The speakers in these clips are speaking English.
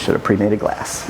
Should have pre-made a glass.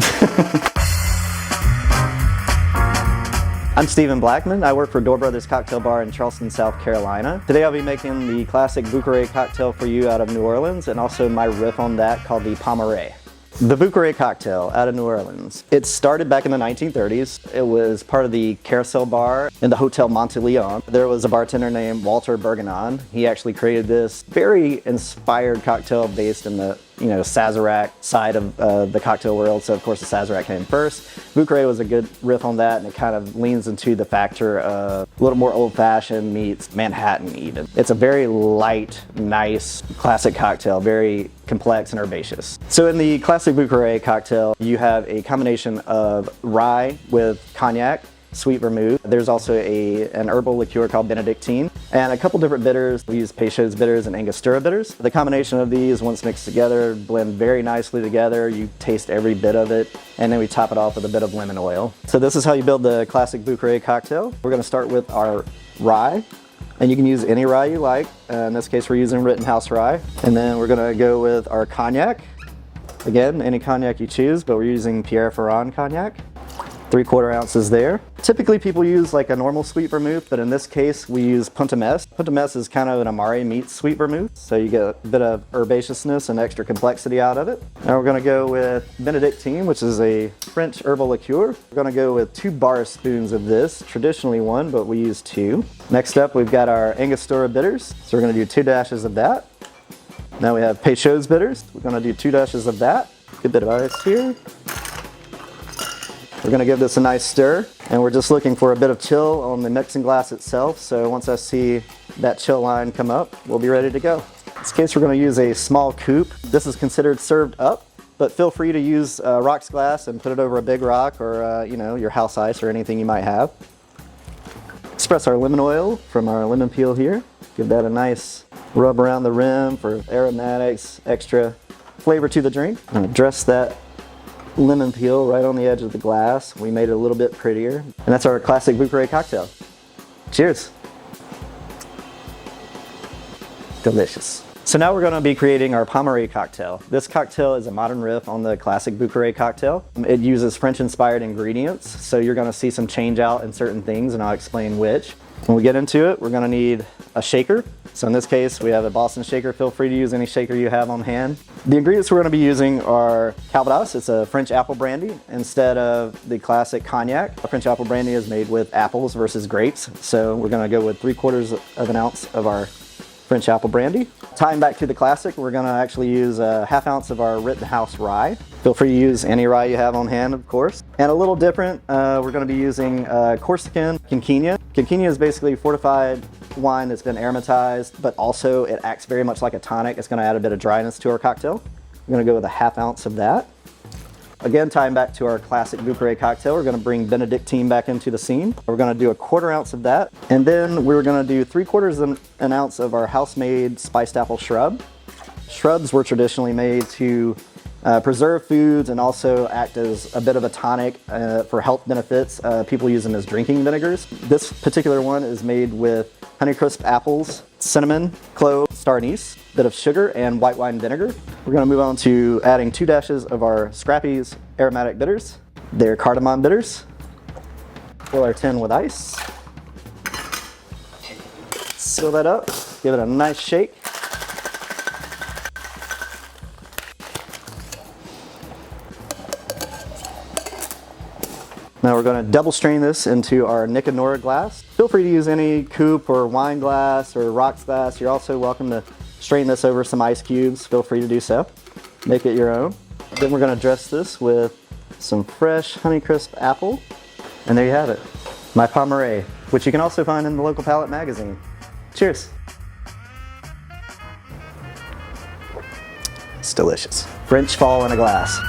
I'm Stephen Blackmon. I work for Doar Bros Cocktail Bar in Charleston, South Carolina. Today I'll be making the classic Vieux Carré cocktail for you out of New Orleans, and also my riff on that called the pommarré. The Vieux Carré cocktail out of New Orleans. It started back in the 1930s. It was part of the Carousel bar in the Hotel Monteleone. There was a bartender named Walter Bergenon. He actually created this very inspired cocktail based in the Sazerac side of the cocktail world. So of course the Sazerac came first. Vieux Carré was a good riff on that, and it kind of leans into the factor of a little more old-fashioned meets Manhattan even. It's a very light, nice, classic cocktail, very complex and herbaceous. So in the classic Vieux Carré cocktail, you have a combination of rye with cognac, sweet vermouth. There's also an herbal liqueur called Benedictine, and a couple different bitters. We use Peychaud's bitters and Angostura bitters. The combination of these, once mixed together, blend very nicely together. You taste every bit of it, and then we top it off with a bit of lemon oil. So this is how you build the classic Vieux Carré cocktail. We're gonna start with our rye, and you can use any rye you like. In this case, we're using Rittenhouse rye. And then we're gonna go with our cognac. Again, any cognac you choose, but we're using Pierre Ferrand cognac. 3/4 ounces there. Typically people use like a normal sweet vermouth, but in this case we use Puntamess. Puntamess is kind of an amare meets sweet vermouth, so you get a bit of herbaceousness and extra complexity out of it. Now we're gonna go with Benedictine, which is a French herbal liqueur. We're gonna go with 2 bar spoons of this, traditionally 1, but we use 2. Next up we've got our Angostura bitters, so we're gonna do 2 dashes of that. Now we have Peychaud's bitters, we're gonna do 2 dashes of that. Good bit of ice here. We're gonna give this a nice stir, and we're just looking for a bit of chill on the mixing glass itself. So once I see that chill line come up, we'll be ready to go. In this case, we're gonna use a small coupe. This is considered served up, but feel free to use rocks glass and put it over a big rock or your house ice or anything you might have. Express our lemon oil from our lemon peel here. Give that a nice rub around the rim for aromatics, extra flavor to the drink. I'm gonna dress that lemon peel right on the edge of the glass. We made it a little bit prettier. And that's our classic Vieux Carré cocktail. Cheers. Delicious. So now we're going to be creating our Pommery cocktail. This cocktail is a modern riff on the classic Vieux Carré cocktail. It uses French-inspired ingredients, so you're going to see some change out in certain things, and I'll explain which. When we get into it, we're going to need a shaker. So in this case, we have a Boston shaker. Feel free to use any shaker you have on hand. The ingredients we're going to be using are Calvados. It's a French apple brandy instead of the classic cognac. A French apple brandy is made with apples versus grapes. So we're going to go with 3/4 of an ounce of our French apple brandy. Tying back to the classic, we're going to actually use a 1/2 ounce of our Rittenhouse rye. Feel free to use any rye you have on hand, of course. And a little different, we're going to be using Corsican Quinquina. Quinquina is basically fortified wine that's been aromatized, but also it acts very much like a tonic. It's going to add a bit of dryness to our cocktail. We're going to go with a 1/2 ounce of that. Again, tying back to our classic Vieux Carré cocktail, we're going to bring Benedictine back into the scene. We're going to do a 1/4 ounce of that. And then we're going to do 3/4 of an ounce of our house-made spiced apple shrub. Shrubs were traditionally made to preserve foods and also act as a bit of a tonic for health benefits. People use them as drinking vinegars. This particular one is made with honeycrisp apples, cinnamon, clove, star anise, bit of sugar, and white wine vinegar. We're going to move on to adding 2 dashes of our Scrappy's aromatic bitters. They're cardamom bitters. Fill our tin with ice. Seal that up. Give it a nice shake. Now we're going to double strain this into our Nicanora glass. Feel free to use any coupe or wine glass or rocks glass. You're also welcome to strain this over some ice cubes. Feel free to do so. Make it your own. Then we're going to dress this with some fresh Honeycrisp apple. And there you have it, my pommarré, which you can also find in the local palate magazine. Cheers. It's delicious. French fall in a glass.